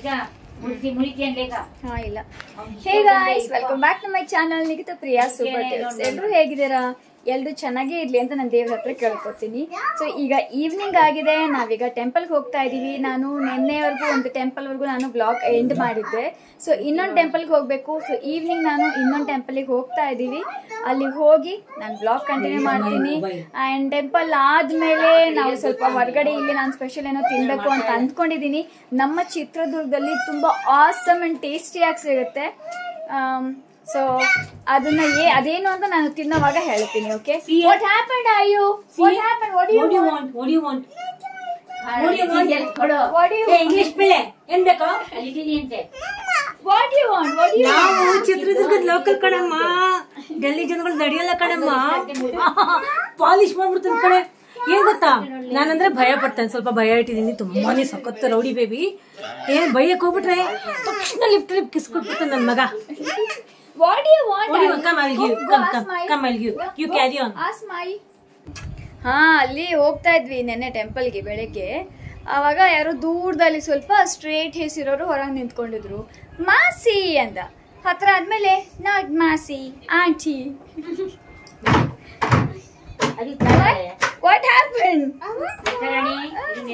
ಹಾ ಇಲ್ಲ. Hey guys, welcome back to my channel Nikhita Priya super tips. ಎಲ್ಲರೂ ಹೇಗಿದ್ದೀರಾ? ಎಲ್ಲರೂ ಚೆನ್ನಾಗೇ ಇರ್ಲಿ ಅಂತ ನಾನು ದೇವ್ರ ಹತ್ರ ಕೇಳ್ಕೊತೀನಿ. ಸೊ ಈಗ ಈವ್ನಿಂಗ್ ಆಗಿದೆ, ನಾವೀಗ ಟೆಂಪಲ್ಗೆ ಹೋಗ್ತಾ ಇದ್ದೀವಿ. ನಾನು ನಿನ್ನೆವರೆಗೂ ಒಂದು ಟೆಂಪಲ್ವರೆಗೂ ನಾನು ಬ್ಲಾಗ್ ಎಂಡ್ ಮಾಡಿದ್ದೆ. ಸೊ ಇನ್ನೊಂದು ಟೆಂಪಲ್ಗೆ ಹೋಗಬೇಕು. ಸೊ ಈವ್ನಿಂಗ್ ನಾನು ಇನ್ನೊಂದು ಟೆಂಪಲ್ಗೆ ಹೋಗ್ತಾ ಇದ್ದೀವಿ. ಅಲ್ಲಿಗೆ ಹೋಗಿ ನಾನು ಬ್ಲಾಗ್ ಕಂಟಿನ್ಯೂ ಮಾಡ್ತೀನಿ. ಆ್ಯಂಡ್ ಟೆಂಪಲ್ ಆದಮೇಲೆ ನಾವು ಸ್ವಲ್ಪ ಹೊರಗಡೆ ಇಲ್ಲಿ ನಾನು ಸ್ಪೆಷಲ್ ಏನೋ ತಿನ್ನಬೇಕು ಅಂತ ಅಂದ್ಕೊಂಡಿದ್ದೀನಿ. ನಮ್ಮ ಚಿತ್ರದುರ್ಗದಲ್ಲಿ ತುಂಬ ಆಸಮ್ ಆ್ಯಂಡ್ ಟೇಸ್ಟಿಯಾಗಿ ಸಿಗುತ್ತೆ. ಸೊ ಅದನ್ನ ಅದೇನು ಅಂತ ನಾನು ತಿನ್ನೋವಾಗ ಹೇಳ್ತೀನಿ. ಓಕೆ, ವಾಟ್ ಹ್ಯಾಪನ್ಡ್ ಆಯು? What happened? What do you want? What do you want? What do you want? What do you want? English ಪಿಳ್ಳೆ ಏನ್ ಬೇಕಾ? ಅಲ್ಲಿದೆಯಂತೆ. What do you want? What do you want? ನಾವು ಚಿತ್ರದುರ್ಗದ ಲೋಕಲ್ ಕಣಮ್ಮ, ಡೆಲ್ಲಿ ಜನಗಳು ನಡೆಯಲ್ಲ ಕಣಮ್ಮ, ಪಾಲಿಶ್ ಮಾಡ್ಬಿಡ್ತಾನೆ ಕಣೆ. ಏನ್ ಗೊತ್ತಾ, ನಾನಂದ್ರೆ ಭಯ ಪಡ್ತೇನೆ, ಸ್ವಲ್ಪ ಭಯ ಇಟ್ಟಿದ್ದೀನಿ. ತುಂಬಾನೇ ಸಖತ್ ರೌಡಿ ಬೇಬಿ. ಏನ್ ಭಯಕ್ಕೆ ಹೋಗ್ಬಿಟ್ರೆ ತಕ್ಷಣ ಲಿಫ್ಟ್ ಕಿಸ್ ಕೊಟ್ಬಿಡ್ತಾನೆ ನನ್ ಮಗ. What do you want? Come, I'll give. Come, I'll give. You carry on. Ask my. ಹಾ, ಅಲ್ಲಿ ಹೋಗ್ತಾ ಇದ್ವಿ ನೆನ್ನೆ ಟೆಂಪಲ್ಗೆ ಬೆಳಗ್ಗೆ. ಆವಾಗ ಯಾರೋ ದೂರದಲ್ಲಿ ಸ್ವಲ್ಪ ಸ್ಟ್ರೇಟ್ ಹೇಸ್ ಇರೋರು ಹೊರಗೆ ನಿಂತ್ಕೊಂಡಿದ್ರು. ಮಾಸಿ ಅಂತ ಹತ್ರ ಆದ್ಮೇಲೆ ನಾಟ್ ಮಾಸಿ aunty. What happened?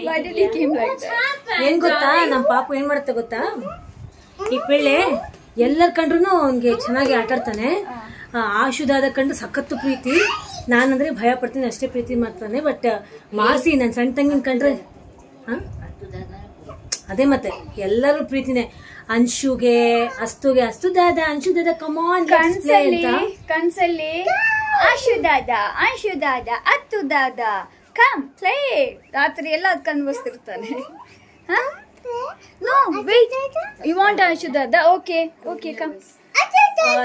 Why did he came like that? ಏನ್ ಗೊತ್ತಾ, ನಮ್ ಪಾಪು ಏನ್ ಮಾಡುತ್ತೆ ಗೊತ್ತಾ, ಈ ಪಿಳ್ಳೆ ಎಲ್ಲರ ಕಂಡ್ರು ಅವ್ನಿಗೆ ಚೆನ್ನಾಗಿ ಆಟಾಡ್ತಾನೆ. ಆಶುದಾದ ಕಂಡು ಸಖತ್ತು ಪ್ರೀತಿ. ನಾನಂದ್ರೆ ಭಯ ಪಡ್ತೀನಿ, ಅಷ್ಟೇ ಪ್ರೀತಿ ಮಾಡ್ತಾನೆ. ಬಟ್ ಮಾಸಿ ನನ್ ಸಣ್ಣ ತಂಗಿನ ಕಂಡ್ರೆ ಅದೇ ಮತ್ತೆ ಎಲ್ಲರೂ ಪ್ರೀತಿನೇ. ಅಂಶುಗೆ ಅಸ್ತುಗೆ, ಅಸ್ತು ದಾದ, ಅಂಶು ದಾದ, ಕಮಾನ್ ಕನ್ಸಲ್ಲಿ ಆಶು ದಾದ, ಅಂಶು ದಾದ, ಅತ್ತು ದಾದ, ಕಮ್ ಪ್ಲೇ. ರಾತ್ರಿ ಎಲ್ಲ ಅದ್ ಕನ್ವಸ್ತಿರ್ತಾನೆ. No, wait. You want Anshu Dada? Okay, come.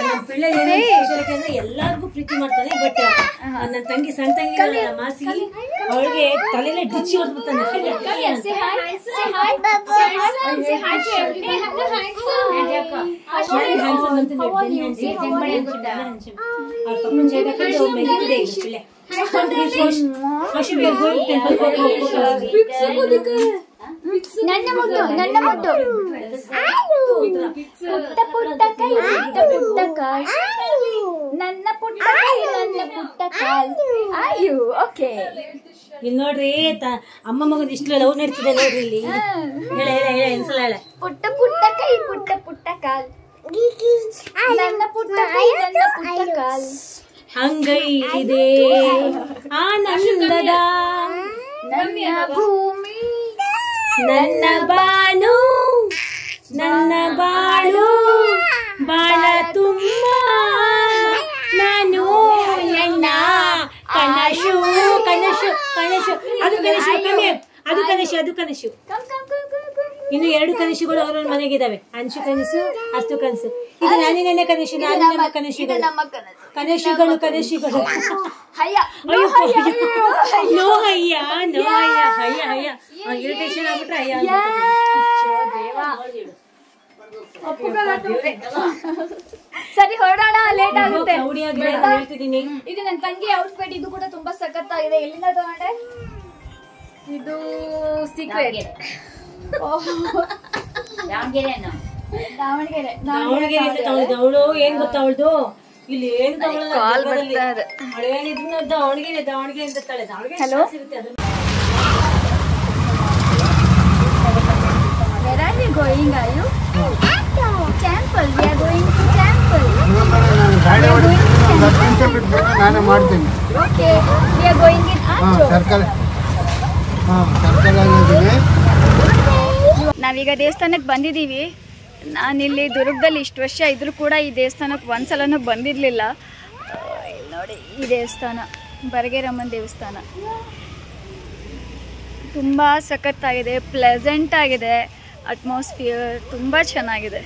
ನಮ್ ಪಿಳ್ಳೆ ಎಲ್ಲಾರ್ಗು ಪ್ರೀತಿ ಮಾಡ್ತಾನೆ. ಬಟ್ ನನ್ನ ತಂಗಿ ಸಣ್ಣ ತಂಗಿ ಮಾಸಿ, ಅವಳಿಗೆ ತಲೆಲೆ ಡಿಚ್ಚಿ ಹೊಡ್ಬಿಡ್ತಾನೆ. ನನ್ನ ಮುಟ್ಟು, ನನ್ನ ಮುಟ್ಟು, ಪುಟ್ಟ ಪುಟ್ಟ ಕೈ, ಪುಟ್ಟ ಪುಟ್ಟ ಕಾಲ್, ನನ್ನ ಪುಟ್ಟ ಕೈ, ನನ್ನ ಪುಟ್ಟ ಕಾಲ್. ಆಯು ಓಕೆ. ಇಲ್ಲಿ ನೋಡ್ರಿ, ಅಮ್ಮ ಮಗನ ಇಷ್ಟು ಲವ್ ನಡೀತಿದೆ ನೋಡ್ರಿ. ಇಲ್ಲಿ ಹೇಳ ಇನ್ಸಲ ಹೇಳ. ಪುಟ್ಟ ಪುಟ್ಟ ಕೈ, ಪುಟ್ಟ ಪುಟ್ಟ ಕಾಲ್, ನನ್ನ ಪುಟ್ಟ ಕೈ, ನನ್ನ ಪುಟ್ಟ ಕಾಲ್. ಹಂಗೈದೆ ಆನಂದದ ನನ್ನ ಭೂಮಿ, ನನ್ನ ಬಾನು, ನನ್ನ ಬಾಳು, ಬಾಳ ತುಂಬ ನಾನು ಎಣ್ಣ ಕನಸು, ಕನಸು, ಕನಸು. ಅದು ಕನಸು, ಅದು ಕನಸು, ಅದು ಕನಸು. ಇನ್ನು 2 ಕನಸುಗಳು ಅವ್ರವ್ರ ಮನೆಗಿದಾವೆ. ಅಂಶು ಕನಸು, ಅಸ್ತು ಕನಸು. ಇದು ನಾನಿನ ಕನಸು, ನಾನಿನ ಕನಸುಗಳು, ಕನಸುಗಳು, ಕನಸುಗಳು. ನೋ ಹಯ್ಯ, ನೋ ಹಯ್ಯ, ಹಯ್ಯ ಹಯ್ಯ. ಇರಿಟೇಷನ್ ಆಗ್ಬಿಟ್ರೆ ಹಯ್ಯ. ಸರಿ ಹೊರಡೋಣ, ಲೇಟ್ ಆಗುತ್ತೆ. ಹೇಳ್ತಿದ್ದೀನಿ, ಇದು ನನ್ನ ತಂಗಿ ಔಟ್ಫಿಟ್. ಇದು ಕೂಡ ತುಂಬಾ ಸಖತ್ತಾಗಿದೆ. ಎಲ್ಲಿಂದ ತಗೊಂಡೆ? ಇದು ಸೀಕ್ರೆಟ್. ದಾವಣಗೆರೆ. ಅವಳು ಏನ್ ಗೊತ್ತಾ, ಅವಳದು ಇಲ್ಲಿ ಏನು ದಾವಣಗೆರೆ ಅಂತ ತಾಳೆ. Hello, where are we going? Are you? Temple. We are going to temple. ನಾನು ಮಾಡ್ತೀನಿ. Okay, we are going in Andhra. Circle. ನಾವೀಗ ದೇವಸ್ಥಾನಕ್ಕೆ ಬಂದಿದ್ದೀವಿ. ನಾನಿಲ್ಲಿ ದುರ್ಗದಲ್ಲಿ ಇಷ್ಟು ವರ್ಷ ಇದ್ರೂ ಕೂಡ ಈ ದೇವಸ್ಥಾನಕ್ಕೆ ಒಂದ್ಸಲನೂ ಬಂದಿರಲಿಲ್ಲ. ನೋಡಿ, ಈ ದೇವಸ್ಥಾನ ಬರಗೇರಮ್ಮನ ದೇವಸ್ಥಾನ ತುಂಬ ಸಖತ್ತಾಗಿದೆ, ಪ್ಲೆಸೆಂಟ್ ಆಗಿದೆ. ಅಟ್ಮಾಸ್ಫಿಯರ್ ತುಂಬ ಚೆನ್ನಾಗಿದೆ.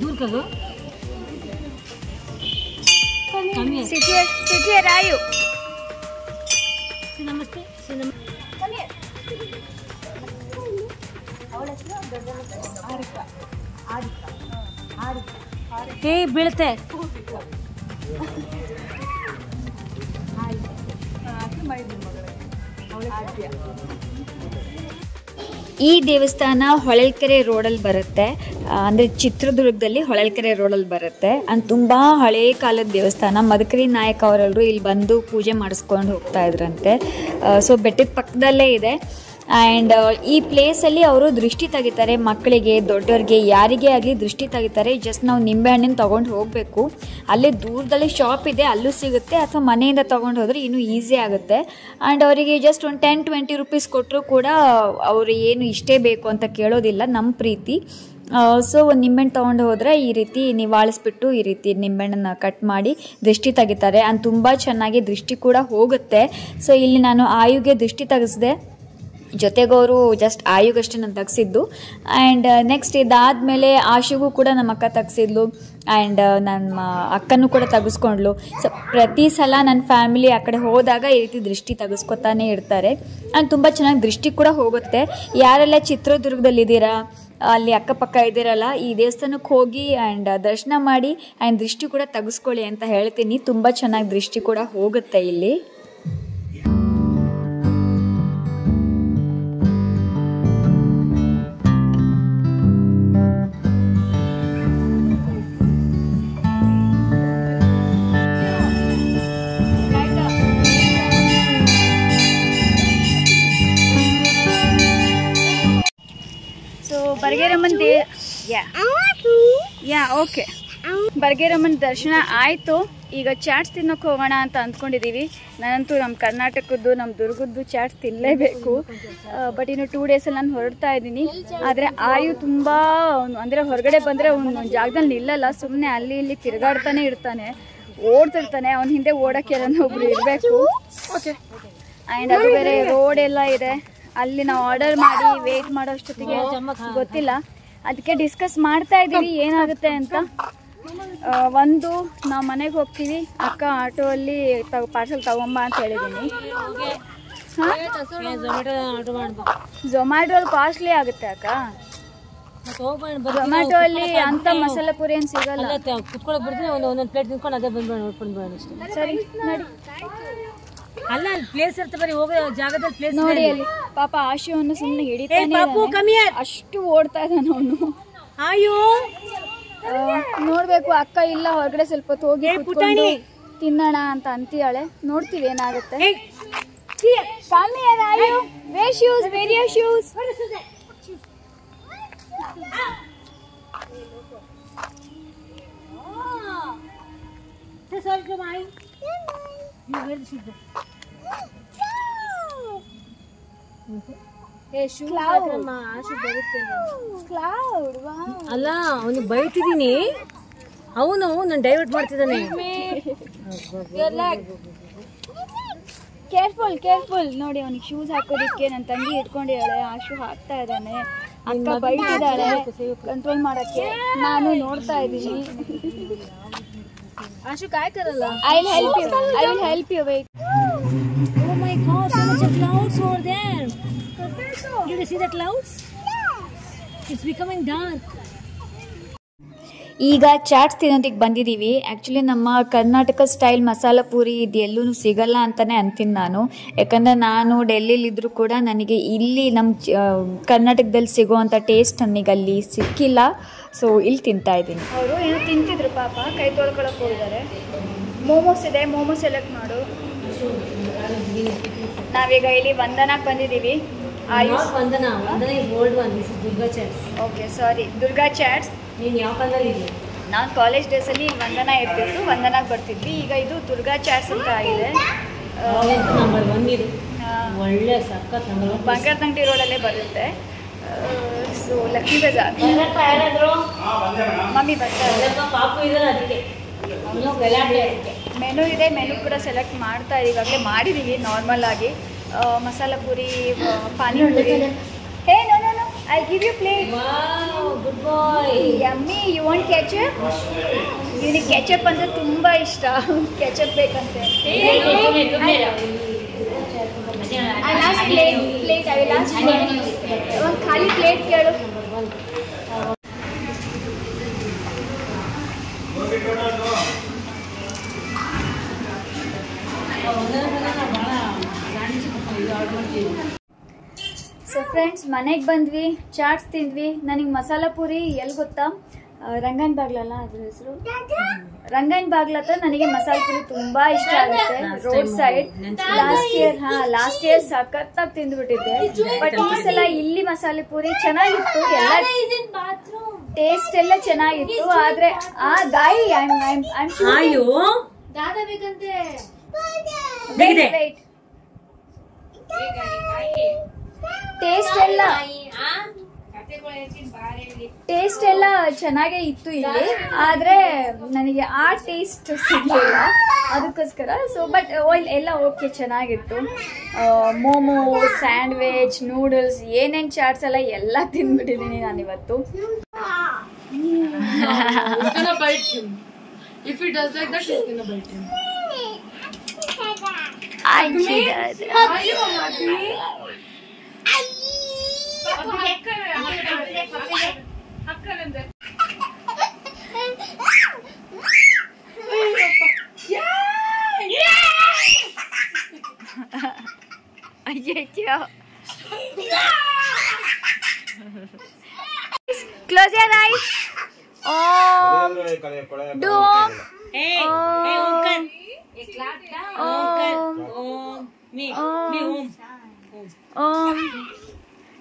दूर करो सिटी रायू नमस्ते हे ಬೀಳುತ್ತೆ ಈ ದೇವಸ್ಥಾನ ಹೊಳಲ್ಕೆರೆ ರೋಡಲ್ಲಿ ಬರುತ್ತೆ. ಅಂದರೆ ಚಿತ್ರದುರ್ಗದಲ್ಲಿ ಹೊಳಲ್ಕೆರೆ ರೋಡಲ್ಲಿ ಬರುತ್ತೆ. ತುಂಬ ಹಳೇ ಕಾಲದ ದೇವಸ್ಥಾನ. ಮದಕರಿ ನಾಯಕ್ ಅವರೆಲ್ಲರೂ ಇಲ್ಲಿ ಬಂದು ಪೂಜೆ ಮಾಡಿಸ್ಕೊಂಡು ಹೋಗ್ತಾ ಇದ್ರಂತೆ. ಸೊ ಬೆಟ್ಟದ ಪಕ್ಕದಲ್ಲೇ ಇದೆ. ಆ್ಯಂಡ್ ಈ ಪ್ಲೇಸಲ್ಲಿ ಅವರು ದೃಷ್ಟಿ ತೆಗಿತಾರೆ. ಮಕ್ಕಳಿಗೆ, ದೊಡ್ಡವ್ರಿಗೆ, ಯಾರಿಗೇ ಆಗಲಿ ದೃಷ್ಟಿ ತೆಗಿತಾರೆ. ಜಸ್ಟ್ ನಾವು ನಿಂಬೆಹಣ್ಣಿನ ತೊಗೊಂಡು ಹೋಗಬೇಕು. ಅಲ್ಲೇ ದೂರದಲ್ಲಿ ಶಾಪ್ ಇದೆ, ಅಲ್ಲೂ ಸಿಗುತ್ತೆ. ಅಥವಾ ಮನೆಯಿಂದ ತೊಗೊಂಡು ಹೋದರೆ ಇನ್ನೂ ಈಸಿ ಆಗುತ್ತೆ. ಆ್ಯಂಡ್ ಅವರಿಗೆ ಜಸ್ಟ್ ಒಂದು 10-20 ರೂಪೀಸ್ ಕೊಟ್ಟರು ಕೂಡ ಅವರು ಏನು ಇಷ್ಟೇ ಬೇಕು ಅಂತ ಕೇಳೋದಿಲ್ಲ. ನಮ್ಮ ಪ್ರೀತಿ. ಸೊ ಒಂದು ನಿಂಬೆಹಣ್ಣು ತೊಗೊಂಡು ಹೋದರೆ ಈ ರೀತಿ ನಿವಾಳಿಸ್ಬಿಟ್ಟು ಈ ರೀತಿ ನಿಂಬೆಹಣ್ಣನ್ನು ಕಟ್ ಮಾಡಿ ದೃಷ್ಟಿ ತೆಗಿತಾರೆ. ಆ್ಯಂಡ್ ತುಂಬ ಚೆನ್ನಾಗಿ ದೃಷ್ಟಿ ಕೂಡ ಹೋಗುತ್ತೆ. ಸೊ ಇಲ್ಲಿ ನಾನು ಆಯುಗೆ ದೃಷ್ಟಿ ತೆಗೆಸಿದೆ. ಜೊತೆಗವರು ಜಸ್ಟ್ ಆಯುಗಷ್ಟೇ ನಾನು ತೆಗ್ಸಿದ್ದು. ಆ್ಯಂಡ್ ನೆಕ್ಸ್ಟ್ ಇದಾದಮೇಲೆ ಆಶುಗೂ ಕೂಡ ನಮ್ಮ ಅಕ್ಕ ತೆಗ್ಸಿದ್ಲು. ಆ್ಯಂಡ್ ನಮ್ಮ ಅಕ್ಕನೂ ಕೂಡ ತೆಗೆಸ್ಕೊಂಡ್ಲು. ಸೊ ಪ್ರತಿ ಸಲ ನನ್ನ ಫ್ಯಾಮಿಲಿ ಆ ಕಡೆ ಹೋದಾಗ ಈ ರೀತಿ ದೃಷ್ಟಿ ತೆಗೆಸ್ಕೊತಾನೆ ಇರ್ತಾರೆ. ಆ್ಯಂಡ್ ತುಂಬ ಚೆನ್ನಾಗಿ ದೃಷ್ಟಿ ಕೂಡ ಹೋಗುತ್ತೆ. ಯಾರೆಲ್ಲ ಚಿತ್ರದುರ್ಗದಲ್ಲಿದ್ದೀರಾ, ಅಲ್ಲಿ ಅಕ್ಕಪಕ್ಕ ಇದ್ದೀರಲ್ಲ, ಈ ದೇವಸ್ಥಾನಕ್ಕೆ ಹೋಗಿ ಆ್ಯಂಡ್ ದರ್ಶನ ಮಾಡಿ ಆ್ಯಂಡ್ ದೃಷ್ಟಿ ಕೂಡ ತೆಗೆಸ್ಕೊಳ್ಳಿ ಅಂತ ಹೇಳ್ತೀನಿ. ತುಂಬ ಚೆನ್ನಾಗಿ ದೃಷ್ಟಿ ಕೂಡ ಹೋಗುತ್ತೆ ಇಲ್ಲಿ. ಬರ್ಗೇರಮ್ಮನ ಓಕೆ, ಬರ್ಗೇರಮ್ಮನ ದರ್ಶನ ಆಯಿತು. ಈಗ ಚಾಟ್ಸ್ ತಿನ್ನೋಕೆ ಹೋಗೋಣ ಅಂತ ಅಂದ್ಕೊಂಡಿದ್ದೀವಿ. ನಾನಂತೂ ನಮ್ಮ ಕರ್ನಾಟಕದ್ದು, ನಮ್ಮ ದುರ್ಗದ್ದು ಚಾಟ್ಸ್ ತಿನ್ನಲೇಬೇಕು. ಬಟ್ ಇನ್ನು 2 ಡೇಸಲ್ಲಿ ನಾನು ಹೊರಡ್ತಾ ಇದ್ದೀನಿ. ಆದರೆ ಆಯು ತುಂಬ ಅಂದರೆ ಹೊರಗಡೆ ಬಂದರೆ ಒಂದು ಜಾಗದಲ್ಲಿ ನಿಲ್ಲಲ್ಲ. ಸುಮ್ಮನೆ ಅಲ್ಲಿ ಇಲ್ಲಿ ತಿರುಗಾಡ್ತಾನೆ ಇರ್ತಾನೆ, ಓಡ್ತಿರ್ತಾನೆ. ಅವನ ಹಿಂದೆ ಓಡೋಕ್ಕೆ ಯಾರನ್ನ ಒಬ್ರು ಇರಬೇಕು. ಆ್ಯಂಡ್ ಅದು ಬೇರೆ ರೋಡ್ ಎಲ್ಲ ಇದೆ. ಅಲ್ಲಿ ನಾವು ಆರ್ಡರ್ ಮಾಡಿ ವೇಟ್ ಮಾಡೋ ಅಷ್ಟೊತ್ತಿಗೆ ಗೊತ್ತಿಲ್ಲ. ಅದಕ್ಕೆ ಡಿಸ್ಕಸ್ ಮಾಡ್ತಾ ಇದ್ದೀವಿ ಏನಾಗುತ್ತೆ ಅಂತ. ಒಂದು ನಾವು ಮನೆಗೆ ಹೋಗ್ತೀವಿ, ಅಕ್ಕ ಆಟೋ ಅಲ್ಲಿ ಪಾರ್ಸಲ್ ತಗೊಂಬ ಅಂತ ಹೇಳಿದ್ದೀನಿ. ಝೊಮ್ಯಾಟೊ ಅಲ್ಲಿ ಕಾಸ್ಟ್ಲಿ ಆಗುತ್ತೆ ಅಕ್ಕ. ಝೊಮ್ಯಾಟೊ ಅಲ್ಲಿ ಅಂತ ಮಸಾಲೆ ಪುರಿ ಏನು ಸಿಗಲ್ಲ. ಒಂದೊಂದು ಪ್ಲೇಟ್ ತಿನ್ಕೊಂಡು ಅದೇ ಬಂದ್ಬೇಡ ನೋಡ್ಕೊಂಡು ಅಷ್ಟೇ. ಸರಿ ನೋಡಿ, ಅಲ್ಲ ಪ್ಲೇಸ್ ಇರುತ್ತೆ, ಬರೀ ಹೋಗೋ ಜಾಗದಲ್ಲಿ ಪ್ಲೇಸ್ ನೋಡಿ. ಅಲ್ಲಿ ಪಾಪ ಆಶುವನ್ನು ಸುಮ್ಮನೆ ಹಿಡಿತಾನೆ, ಅಷ್ಟು ಓಡ್ತಾ ಇದ್ದಾನೆ ಅವನು. ಆಯು ನೋಡ್ಬೇಕು, ಅಕ್ಕ ಇಲ್ಲ ಹೊರಗಡೆ ಸ್ವಲ್ಪ ಹೊತ್ತು ಹೋಗಿ ಕುತ್ಕೊಂಡು ತಿನ್ನೋಣ ಅಂತ ಅಂತೀಯಾಳೆ. ನೋಡ್ತೀವಿ ಏನಾಗುತ್ತೆ. ಅಲ್ಲ ಅವನಿಗೆ ಬೈತಿದ್ದೀನಿ, ಅವನು ನಾನು ಡೈವರ್ಟ್ ಮಾಡ್ತಿದ್ದಾನೆ. ಕೇರ್ಫುಲ್ ನೋಡಿ. ಅವನಿಗೆ ಶೂಸ್ ಹಾಕೋದಿಕ್ಕೆ ನನ್ನ ತಂಗಿ ಇಟ್ಕೊಂಡಿದ್ದಾಳೆ, ಆಶು ಹಾಕ್ತಾ ಇದ್ದಾನೆ. ಅಕ್ಕ ಬೈತಿದ್ದಾಳೆ ಕಂಟ್ರೋಲ್ ಮಾಡಕ್ಕೆ. ನಾನು ನೋಡ್ತಾ ಇದ್ದೀನಿ. ಆಶು ಕಾಯ್ತಾರಲ್ಲ. I will help you. Wait. Oh my God, so much of clouds over there. Did you see the clouds? It's becoming dark. ಈಗ ಚಾಟ್ಸ್ ತಿನ್ನೋದಕ್ಕೆ ಬಂದಿದ್ದೀವಿ. ಆ್ಯಕ್ಚುಲಿ ನಮ್ಮ ಕರ್ನಾಟಕ ಸ್ಟೈಲ್ ಮಸಾಲ ಪೂರಿ ಇದು ಎಲ್ಲೂ ಸಿಗಲ್ಲ ಅಂತಲೇ ಅಂತೀನಿ ನಾನು. ಯಾಕಂದರೆ ನಾನು ಡೆಲ್ಲಿಲಿದ್ದರೂ ಕೂಡ ನನಗೆ ಇಲ್ಲಿ ನಮ್ಮ ಕರ್ನಾಟಕದಲ್ಲಿ ಸಿಗೋವಂಥ ಟೇಸ್ಟ್ ನನಗೆ ಅಲ್ಲಿ ಸಿಕ್ಕಿಲ್ಲ. ಸೊ ಇಲ್ಲಿ ತಿಂತಾಯಿದ್ದೀನಿ. ಅವರು ಏನೋ ತಿಂತಿದ್ರು ಪಾಪ, ಕೈ ತೊಳ್ಕೊಳಕ್ಕೆ ಹೋಗಿದ್ದಾರೆ. ಮೋಮೋಸ್ ಇದೆ, ಮೋಮೋಸ್ ಸೆಲೆಕ್ಟ್ ಮಾಡು. ನಾವೀಗ ಇಲ್ಲಿ ವಂದನಾಕ್ಕೆ ಬಂದಿದ್ದೀವಿ. Vandana is old one. This is Durga chats. Okay, sorry, Durga chats. ನೀನು ಯಾವ ಕಾಲದಲ್ಲಿ ಇದೆಯಾ? ನಾನು ಕಾಲೇಜ್ ಡೇಸಲ್ಲಿ ವಂದನಾ ಇರ್ತಿತ್ತು, ವಂದನಾಗೆ ಬರ್ತಿದ್ವಿ. ಈಗ ಇದು ದುರ್ಗಾ ಚಾಟ್ಸ್ ಅಂತ ಆಗಿದೆ. ನಂಬರ್ 1 ಇದು, ಒಳ್ಳೆ ಸಖತ್. ಬಂಗಾರದಂಗಡಿ ರೋಡಲ್ಲೇ ಬರುತ್ತೆ. ಸೊ ಲಕ್ಕಿ ಬಜಾರ್ ಮಮ್ಮಿ ಬರ್ತಾರೆ. ಮೆನು ಇದೆ, ಮೆನು ಕೂಡ ಸೆಲೆಕ್ಟ್ ಮಾಡ್ತಾ ಇದ್ದೀವಿ. ಇವಾಗಲೇ ಮಾಡಿದ್ದೀವಿ ನಾರ್ಮಲ್ ಆಗಿ. Masala puri, panipuri. Hey no no no, I give you plate. Good boy. Yummy, you want ketchup? ಇವನಿಗೆ ಕೆಚಪ್ ಅಂದರೆ ತುಂಬ ಇಷ್ಟ. ಕೆಚಪ್ ಬೇಕಂತೆ. ಪ್ಲೇಟ್ ಒಂದು ಖಾಲಿ ಪ್ಲೇಟ್ ಕೇಳು. ಸೊ ಫ್ರೆಂಡ್ಸ್, ಮನೆಗೆ ಬಂದ್ವಿ, ಚಾಟ್ಸ್ ತಿಂದ್ವಿ. ನನಗೆ ಮಸಾಲ ಪೂರಿ ಎಲ್ಲಿ ಗೊತ್ತಾ, ರಂಗನ್ ಬಾಗ್ಲಲ್ಲ ಅದ್ರ ಹೆಸರು, ರಂಗನ್ ಬಾಗ್ಲ ಹತ್ರ ನನಗೆ ಮಸಾಲ ಪೂರಿ ತುಂಬಾ ಇಷ್ಟ ಆಗುತ್ತೆ. ರೋಡ್ ಸೈಡ್ ಲಾಸ್ಟ್ ಇಯರ್ ಸಖತ್ತಾಗಿ ತಿಂದ್ಬಿಟ್ಟಿದ್ದೆ. ಬಟ್ ಈ ಸಲ ಇಲ್ಲಿ ಮಸಾಲೆ ಪೂರಿ ಚೆನ್ನಾಗಿತ್ತು, ಎಲ್ಲ ಟೇಸ್ಟ್ ಎಲ್ಲ ಚೆನ್ನಾಗಿತ್ತು. ಆದ್ರೆ ಆ ಗಾಯಿ ಟೇಸ್ಟ್ ಎಲ್ಲ ಚೆನ್ನಾಗೇ ಇತ್ತು ಇಲ್ಲಿ, ಆದ್ರೆ ನನಗೆ ಆ ಟೇಸ್ಟ್ ಸಿಗ್ಲಿಲ್ಲ, ಅದಕ್ಕೋಸ್ಕರ. ಸೊ ಬಟ್ ಎಲ್ಲ ಓಕೆ, ಚೆನ್ನಾಗಿತ್ತು. ಮೋಮೋ, ಸ್ಯಾಂಡ್ವಿಚ್, ನೂಡಲ್ಸ್, ಏನೇನ್ ಚಾಟ್ಸ್ ಎಲ್ಲ ತಿಂದ್ಬಿಟ್ಟಿದ್ದೀನಿ ನಾನು ಇವತ್ತು. If he does like that, she's gonna bite him. Close your eyes. Do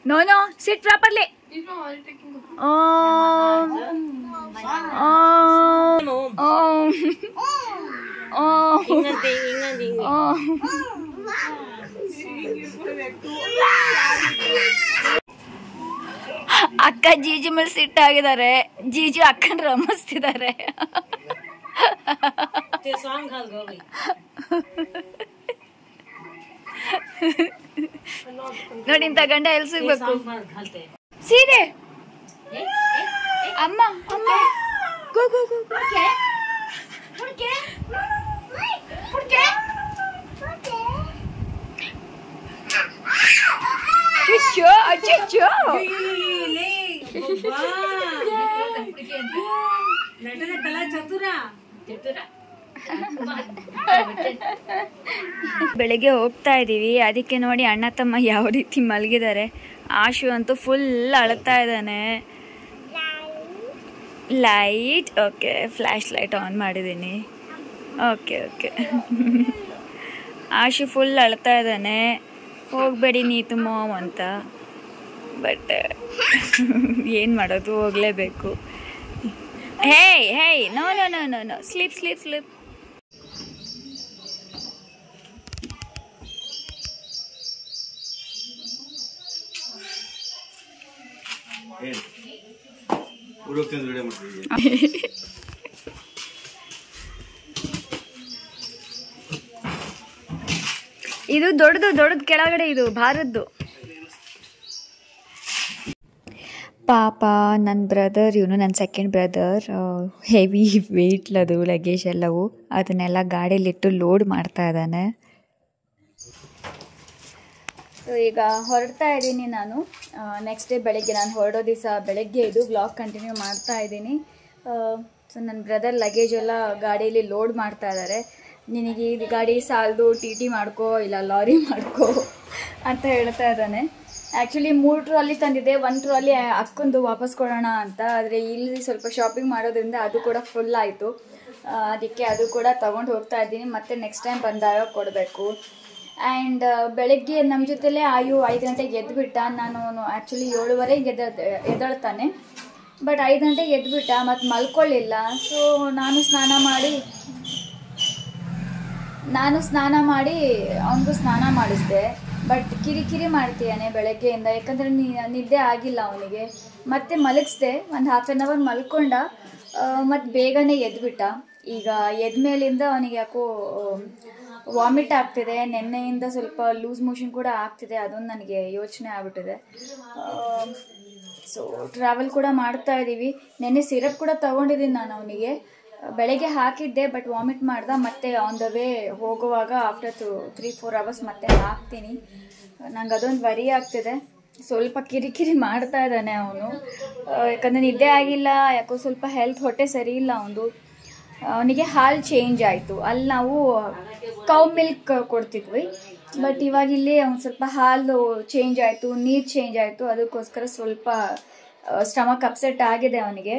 No, sit properly. ಅಕ್ಕ ಜೀಜಿ ಮೇಲೆ ಸಿಟ್ಟಾಗಿದ್ದಾರೆ. ಜೀಜಿ ಅಕ್ಕನ ರಮಿಸ್ತಿದ್ದಾರೆ. ನೋಡಿ, ಇಂಥ ಗಂಡ ಎಲ್ಲಿ ಸಿಗ್ಬೇಕು? ಸೀರೆ ಅಮ್ಮ ಅಮ್ಮ ಗೋ ಗೋ ಗೋ. ಅಚ್ಚೋ ಅಚ್ಚೋ, ಬೆಳಿಗ್ಗೆ ಹೋಗ್ತಾ ಇದೀವಿ. ಅದಕ್ಕೆ ನೋಡಿ ಅಣ್ಣ ತಮ್ಮ ಯಾವ ರೀತಿ ಮಲಗಿದ್ದಾರೆ. ಆಶು ಅಂತೂ ಫುಲ್ ಅಳ್ತಾ ಇದ್ದಾನೆ. Light okay, flash light on ಮಾಡಿದ್ದೀನಿ. ಓಕೆ ಓಕೆ, ಆಶು ಫುಲ್ ಅಳ್ತಾ ಇದ್ದಾನೆ. ಹೋಗಬೇಡಿ ನೀತು ಮಾಮ್ ಅಂತ. ಬಟ್ ಏನು ಮಾಡೋದು, ಹೋಗಲೇಬೇಕು. Hey hey, no no no no no, sleep sleep sleep. ಇದು ದೊಡ್ಡದು ಕೆಳಗಡೆ, ಇದು ಭಾರದ್ದು. ಪಾಪ ನನ್ನ ಬ್ರದರ್, ಇವನು ನನ್ನ ಸೆಕೆಂಡ್ ಬ್ರದರ್, ಹೆವಿ ವೆಯ್ಟ್ಲದು ಲಗೇಜ್ ಎಲ್ಲವೂ, ಅದನ್ನೆಲ್ಲ ಗಾಡೀಲಿಟ್ಟು ಲೋಡ್ ಮಾಡ್ತಾ ಇದ್ದಾನೆ. ಸೊ ಈಗ ಹೊರಡ್ತಾ ಇದ್ದೀನಿ ನಾನು. ನೆಕ್ಸ್ಟ್ ಡೇ ಬೆಳಗ್ಗೆ, ನಾನು ಹೊರಡೋ ದಿವಸ ಬೆಳಗ್ಗೆ ಇದು ವ್ಲಾಗ್ ಕಂಟಿನ್ಯೂ ಮಾಡ್ತಾ ಇದ್ದೀನಿ. ಸೊ ನನ್ನ ಬ್ರದರ್ ಲಗೇಜ್ ಎಲ್ಲ ಗಾಡೀಲಿ ಲೋಡ್ ಮಾಡ್ತಾ ಇದ್ದಾರೆ. ನಿನಗೆ ಈ ಗಾಡಿ ಸಾಲದು, ಟಿ ಟಿ ಮಾಡ್ಕೋ ಇಲ್ಲ ಲಾರಿ ಮಾಡ್ಕೋ ಅಂತ ಹೇಳ್ತಾ ಇದ್ದಾನೆ. ಆ್ಯಕ್ಚುಲಿ 3 ಟ್ರಾಲಿ ತಂದಿದ್ದೆ, 1 ಟ್ರಾಲಿ ಅಕ್ಕೊಂದು ವಾಪಸ್ ಕೊಡೋಣ ಅಂತ. ಆದರೆ ಇಲ್ಲಿ ಸ್ವಲ್ಪ ಶಾಪಿಂಗ್ ಮಾಡೋದ್ರಿಂದ ಅದು ಕೂಡ ಫುಲ್ ಆಯಿತು. ಅದಕ್ಕೆ ಅದು ಕೂಡ ತೊಗೊಂಡು ಹೋಗ್ತಾ ಇದ್ದೀನಿ. ಮತ್ತು ನೆಕ್ಸ್ಟ್ ಟೈಮ್ ಬಂದಾಗ ಕೊಡಬೇಕು. ಆ್ಯಂಡ್ ಬೆಳಗ್ಗೆ ನಮ್ಮ ಜೊತೆಲೇ ಆಯು 5 ಗಂಟೆಗೆ ಎದ್ದುಬಿಟ್ಟ. ನಾನು ಆ್ಯಕ್ಚುಲಿ 7:15 ಎದ್ದೇಳ್ತಾನೆ. ಬಟ್ 5 ಗಂಟೆಗೆ ಎದ್ದುಬಿಟ್ಟ, ಮತ್ತು ಮಲ್ಕೊಳ್ಳಿಲ್ಲ. ಸೊ ನಾನು ಸ್ನಾನ ಮಾಡಿ ಅವನಿಗೂ ಸ್ನಾನ ಮಾಡಿಸಿದೆ. ಬಟ್ ಕಿರಿಕಿರಿ ಮಾಡ್ತೀಯಾನೆ ಬೆಳಗ್ಗೆಯಿಂದ, ಯಾಕಂದರೆ ನಿದ್ದೆ ಆಗಿಲ್ಲ ಅವನಿಗೆ. ಮತ್ತೆ ಮಲಗಿಸ್ದೆ, ಒಂದು ಹಾಫ್ ಆನ್ ಅವರ್ ಮಲ್ಕೊಂಡ. ಮತ್ತು ಬೇಗನೆ ಎದ್ಬಿಟ್ಟ. ಈಗ ಎದ್ಮೇಲಿಂದ ಅವನಿಗೆ ಯಾಕೋ ವಾಮಿಟ್ ಆಗ್ತಿದೆ. ನೆನ್ನೆಯಿಂದ ಸ್ವಲ್ಪ ಲೂಸ್ ಮೋಷನ್ ಕೂಡ ಆಗ್ತಿದೆ. ಅದೊಂದು ನನಗೆ ಯೋಚನೆ ಆಗ್ಬಿಟ್ಟಿದೆ. ಸೊ ಟ್ರಾವೆಲ್ ಕೂಡ ಮಾಡ್ತಾ ಇದ್ದೀವಿ. ನೆನ್ನೆ ಸಿರಪ್ ಕೂಡ ತೊಗೊಂಡಿದ್ದೀನಿ ನಾನು ಅವನಿಗೆ. ಬೆಳಗ್ಗೆ ಹಾಕಿದ್ದೆ, ಬಟ್ ವಾಮಿಟ್ ಮಾಡ್ದೆ. ಮತ್ತೆ ಆನ್ ದ ವೇ ಹೋಗುವಾಗ ಆಫ್ಟರ್ 3-4 ಅವರ್ಸ್ ಮತ್ತೆ ಹಾಕ್ತೀನಿ. ನಂಗೆ ಅದೊಂದು ವರಿ ಆಗ್ತಿದೆ. ಸ್ವಲ್ಪ ಕಿರಿಕಿರಿ ಮಾಡ್ತಾ ಇದ್ದಾನೆ ಅವನು. ಯಾಕಂದರೆ ನಿದ್ದೆ ಆಗಿಲ್ಲ, ಯಾಕೋ ಸ್ವಲ್ಪ ಹೆಲ್ತ್ ಹೊಟ್ಟೆ ಸರಿ ಇಲ್ಲ ಅವನು. ಅವನಿಗೆ ಹಾಲು ಚೇಂಜ್ ಆಯಿತು. ಅಲ್ಲಿ ನಾವು ಕೌ ಮಿಲ್ಕ್ ಕೊಡ್ತಿದ್ವಿ, ಬಟ್ ಇವಾಗ ಇಲ್ಲಿ ಒಂದು ಸ್ವಲ್ಪ ಹಾಲು ಚೇಂಜ್ ಆಯಿತು, ನೀರು ಚೇಂಜ್ ಆಯಿತು. ಅದಕ್ಕೋಸ್ಕರ ಸ್ವಲ್ಪ ಸ್ಟಮಕ್ ಅಪ್ಸೆಟ್ ಆಗಿದೆ ಅವನಿಗೆ.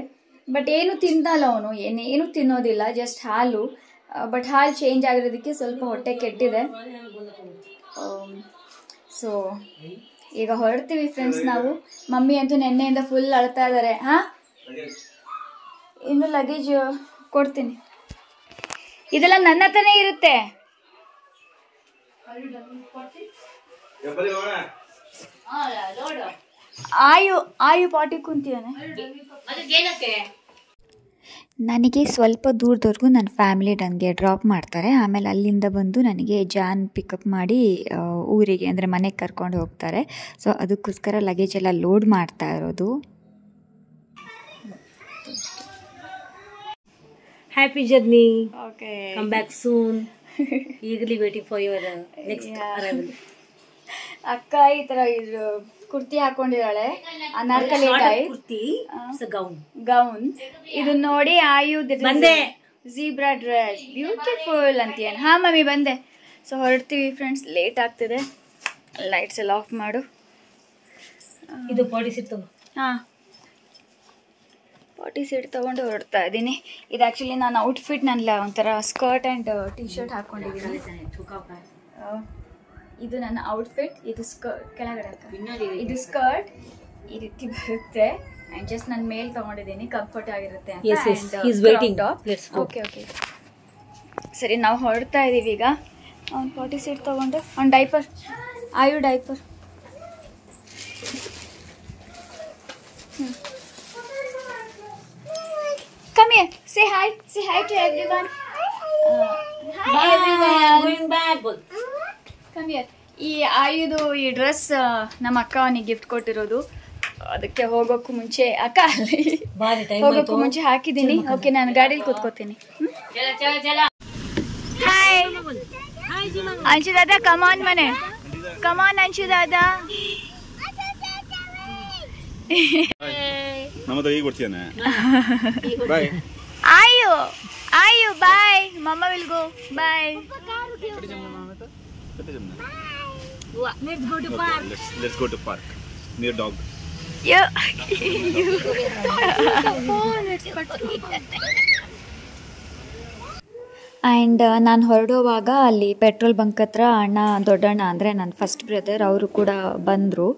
ಬಟ್ ಏನು ತಿನ್ನಲ್ಲ ಅವನು, ಏನೇನು ತಿನ್ನೋದಿಲ್ಲ, ಜಸ್ಟ್ ಹಾಲು. ಬಟ್ ಹಾಲು ಚೇಂಜ್ ಆಗಿರೋದಕ್ಕೆ ಸ್ವಲ್ಪ ಹೊಟ್ಟೆ ಕೆಟ್ಟಿದೆ. ಸೊ ಈಗ ಹೊರಡ್ತೀವಿ ಫ್ರೆಂಡ್ಸ್ ನಾವು. ಮಮ್ಮಿ ಅಂತೂ ನೆನ್ನೆಯಿಂದ ಫುಲ್ ಅಳ್ತಾ ಇದ್ದಾರೆ. ಹಾಂ, ಇನ್ನು ಲಗೇಜ್ ಕೊಡ್ತೀನಿ. ಇದೆಲ್ಲ ನನ್ನ ಹತ್ರನೇ ಇರುತ್ತೆ. ಆಯು ಪಾಟಿ ಕುಂತಿದ್ದಾನೆ. ನನಗೆ ಸ್ವಲ್ಪ ದೂರದವರೆಗೂ ನನ್ನ ಫ್ಯಾಮಿಲಿ ನನಗೆ ಡ್ರಾಪ್ ಮಾಡ್ತಾರೆ. ಆಮೇಲೆ ಅಲ್ಲಿಂದ ಬಂದು ನನಗೆ ಜಾನ್ ಪಿಕಪ್ ಮಾಡಿ ಊರಿಗೆ ಅಂದರೆ ಮನೆಗೆ ಕರ್ಕೊಂಡು ಹೋಗ್ತಾರೆ. ಸೊ ಅದಕ್ಕೋಸ್ಕರ ಲಗೇಜ್ ಎಲ್ಲ ಲೋಡ್ ಮಾಡ್ತಾ ಇರೋದು. Happy journey. Okay. Come back soon. Eagerly waiting for your next arrival. ಅಕ್ಕ ಈ ತರ ಇದು ಕುರ್ತಿ ಹಾಕೊಂಡಿದ್ದಾಳೆ, Anarkali type kurti. It's a gown. Gown. ಇದು ನೋಡಿ ಆಯು ಬಂದೆ. ಝೀಬ್ರಾ ಡ್ರೆಸ್ ಬ್ಯೂಟಿಫುಲ್ ಅಂತೀಯ. ಹಾ ಮಮ್ಮಿ ಬಂದೆ. ಸೊ ಹೊರಡ್ತೀವಿ ಫ್ರೆಂಡ್ಸ್, ಲೇಟ್ ಆಗ್ತಿದೆ. ಲೈಟ್ಸ್ ಎಲ್ಲ ಆಫ್ ಮಾಡು. ಇದು ಬಾಡಿ ಸೀಟ್ ತಗೋ. ಹಾಂ, ಪಾಟಿ ಸೀಟ್ ತೊಗೊಂಡು ಹೊರಡ್ತಾ ಇದ್ದೀನಿ. ಇದು ಆ್ಯಕ್ಚುಲಿ ನಾನು ಔಟ್ಫಿಟ್ ನನ್ನ ಒಂಥರ ಸ್ಕರ್ಟ್ ಆ್ಯಂಡ್ ಟಿ ಶರ್ಟ್ ಹಾಕ್ಕೊಂಡಿದ್ದೀನಿ. ಇದು ನನ್ನ ಔಟ್ಫಿಟ್. ಇದು ಕೆಳಗಡೆ ಇದು ಸ್ಕರ್ಟ್ ಈ ರೀತಿ ಬರುತ್ತೆ. ಆ್ಯಂಡ್ ಜಸ್ಟ್ ನಾನು ಮೇಲ್ ತೊಗೊಂಡಿದ್ದೀನಿ, ಕಂಫರ್ಟ್ ಆಗಿರುತ್ತೆ ಅಂತ. ಓಕೆ ಓಕೆ ಸರಿ, ನಾವು ಹೊರಡ್ತಾ ಇದ್ದೀವಿ ಈಗ. ಅವ್ನು ಪಾಟಿ ಸೀಟ್ ತೊಗೊಂಡು ಅವ್ನು ಡೈಪರ್, ಆಯು diaper. Come here. Say hi. Say hi to everyone. Hi everyone. Going back. Come here. ಈ ಆಯುದು ಈ ಡ್ರೆಸ್ ನಮ್ಮ ಅಕ್ಕ ಅವನಿಗೆ ಗಿಫ್ಟ್ ಕೊಟ್ಟಿರೋದು. ಅದಕ್ಕೆ ಹೋಗೋಕ್ಕೂ ಮುಂಚೆ ಅಕ್ಕ ಅಲ್ಲಿ ಹೋಗೋಕ್ಕೂ ಮುಂಚೆ ಹಾಕಿದ್ದೀನಿ. ಓಕೆ, ನಾನು ಗಾಡೀಲಿ ಕೂತ್ಕೋತೀನಿ. ಹಾಯ್ ಅಂಶು ದಾದಾ, ಕಮಾನ್ ಮನೆ, ಕಮಾನ್ ಅಂಶು ದಾದಾ. ನಮ್ಮದು ಈಗ ಕೊಡ್ತೀಯಾನೆ. ಬಾಯ್ ಆಯು bye. Mumma will go bye. Let's go to park near dog. And ನಾನು ಹೊರಡುವಾಗ ಅಲ್ಲಿ ಪೆಟ್ರೋಲ್ ಬಂಕ್ ಹತ್ರ ಅಣ್ಣ, ದೊಡ್ಡಣ್ಣ ಅಂದರೆ ನನ್ನ ಫಸ್ಟ್ ಬ್ರದರ್, ಅವರು ಕೂಡ ಬಂದರು.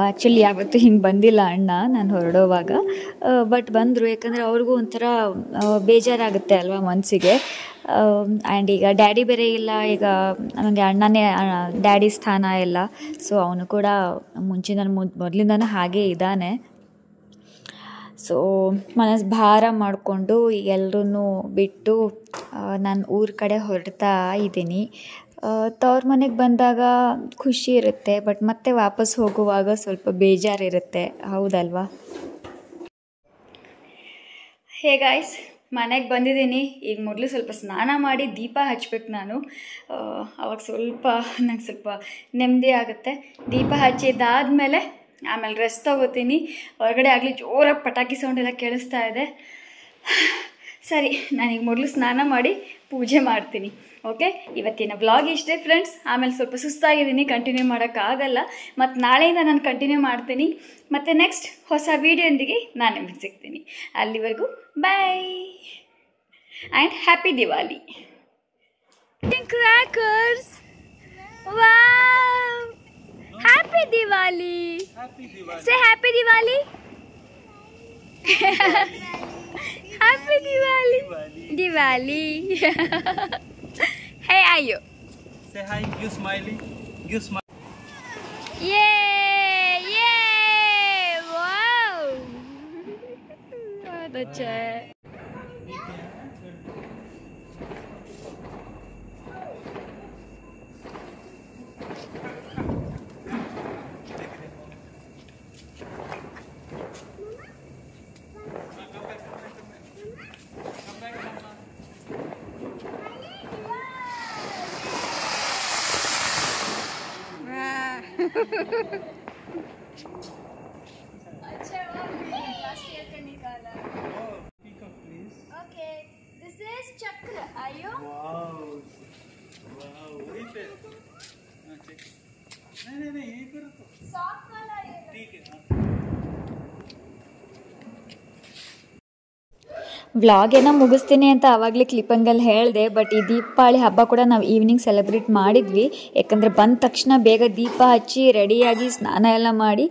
ಆ್ಯಕ್ಚುಲಿ ಯಾವತ್ತೂ ಹಿಂಗೆ ಬಂದಿಲ್ಲ ಅಣ್ಣ ನಾನು ಹೊರಡುವಾಗ, ಬಟ್ ಬಂದರು. ಯಾಕಂದರೆ ಅವ್ರಿಗೂ ಒಂಥರ ಬೇಜಾರಾಗುತ್ತೆ ಅಲ್ವಾ ಮನಸ್ಸಿಗೆ. ಆ್ಯಂಡ್ ಈಗ ಡ್ಯಾಡಿ ಬೇರೆ ಇಲ್ಲ, ಈಗ ನನಗೆ ಅಣ್ಣನೇ ಡ್ಯಾಡಿ ಸ್ಥಾನ ಎಲ್ಲ. ಸೊ ಅವನು ಕೂಡ ಮೊದಲಿಂದನೂ ಹಾಗೇ ಇದ್ದಾನೆ. ಸೊ ಮನಸ್ಸು ಭಾರ ಮಾಡಿಕೊಂಡು ಎಲ್ಲರೂ ಬಿಟ್ಟು ನಾನು ಊರ ಕಡೆ ಹೊರಡ್ತಾ ಇದ್ದೀನಿ. ತವ್ರ ಮನೆಗೆ ಬಂದಾಗ ಖುಷಿ ಇರುತ್ತೆ, ಬಟ್ ಮತ್ತೆ ವಾಪಸ್ ಹೋಗುವಾಗ ಸ್ವಲ್ಪ ಬೇಜಾರಿರುತ್ತೆ, ಹೌದಲ್ವಾ? ಹೇ ಗಾಯ್ಸ್, ಮನೆಗೆ ಬಂದಿದ್ದೀನಿ. ಈಗ ಮೊದಲು ಸ್ವಲ್ಪ ಸ್ನಾನ ಮಾಡಿ ದೀಪ ಹಚ್ಬೇಕು ನಾನು. ಅವಾಗ ನಂಗೆ ಸ್ವಲ್ಪ ನೆಮ್ಮದಿ ಆಗುತ್ತೆ. ದೀಪ ಹಚ್ಚಿದ್ದಾದಮೇಲೆ ಆಮೇಲೆ ರೆಸ್ಟ್ ತೊಗೋತೀನಿ. ಹೊರಗಡೆ ಆಗಲಿ ಜೋರಾಗಿ ಪಟಾಕಿ ಸೌಂಡ್ ಎಲ್ಲ ಕೇಳಿಸ್ತಾ ಇದೆ. ಸರಿ, ನಾನೀಗ ಮೊದಲು ಸ್ನಾನ ಮಾಡಿ ಪೂಜೆ ಮಾಡ್ತೀನಿ. ಓಕೆ, ಇವತ್ತಿನ ವ್ಲಾಗ್ ಇಷ್ಟೇ ಫ್ರೆಂಡ್ಸ್. ಆಮೇಲೆ ಸ್ವಲ್ಪ ಸುಸ್ತಾಗಿದ್ದೀನಿ, ಕಂಟಿನ್ಯೂ ಮಾಡೋಕ್ಕಾಗಲ್ಲ. ಮತ್ತು ನಾಳೆಯಿಂದ ನಾನು ಕಂಟಿನ್ಯೂ ಮಾಡ್ತೀನಿ. ಮತ್ತು ನೆಕ್ಸ್ಟ್ ಹೊಸ ವೀಡಿಯೋಂದಿಗೆ ನಾನು ನಿಮಗೆ ಸಿಗ್ತೀನಿ. ಅಲ್ಲಿವರೆಗೂ bye and happy Diwali. Crackers, wow, happy Diwali. Say happy Diwali. Happy Diwali. Diwali. Hey, Ayu. Say hi. You smiling. You smile. Yay! Yay! Wow! बहुत अच्छा है। अच्छा लास्ट ईयर का निकाला। ओके दिस इज चक्र आयो। नहीं यहीं पर रखो। सॉफ्ट वाला है। ठीक है। ವ್ಲಾಗ್ ಏನೋ ಮುಗಿಸ್ತೀನಿ ಅಂತ ಆವಾಗಲೇ ಕ್ಲಿಪ್ಪಂಗಲ್ಲಿ ಹೇಳಿದೆ. ಬಟ್ ಈ ದೀಪಾವಳಿ ಹಬ್ಬ ಕೂಡ ನಾವು ಈವ್ನಿಂಗ್ ಸೆಲೆಬ್ರೇಟ್ ಮಾಡಿದ್ವಿ. ಯಾಕಂದರೆ ಬಂದ ತಕ್ಷಣ ಬೇಗ ದೀಪ ಹಚ್ಚಿ ರೆಡಿಯಾಗಿ ಸ್ನಾನ ಎಲ್ಲ ಮಾಡಿ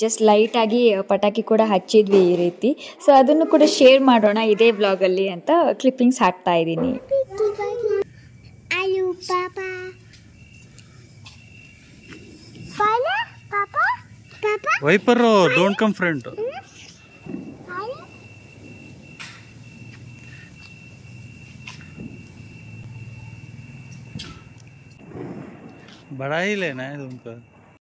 ಜಸ್ಟ್ ಲೈಟಾಗಿ ಪಟಾಕಿ ಕೂಡ ಹಚ್ಚಿದ್ವಿ ಈ ರೀತಿ. ಸೊ ಅದನ್ನು ಕೂಡ ಶೇರ್ ಮಾಡೋಣ ಇದೇ ವ್ಲಾಗಲ್ಲಿ ಅಂತ ಕ್ಲಿಪ್ಪಿಂಗ್ಸ್ ಹಾಕ್ತಾ ಇದ್ದೀನಿ. Wiper don't come front. बड़ा ही लेना है तुमको.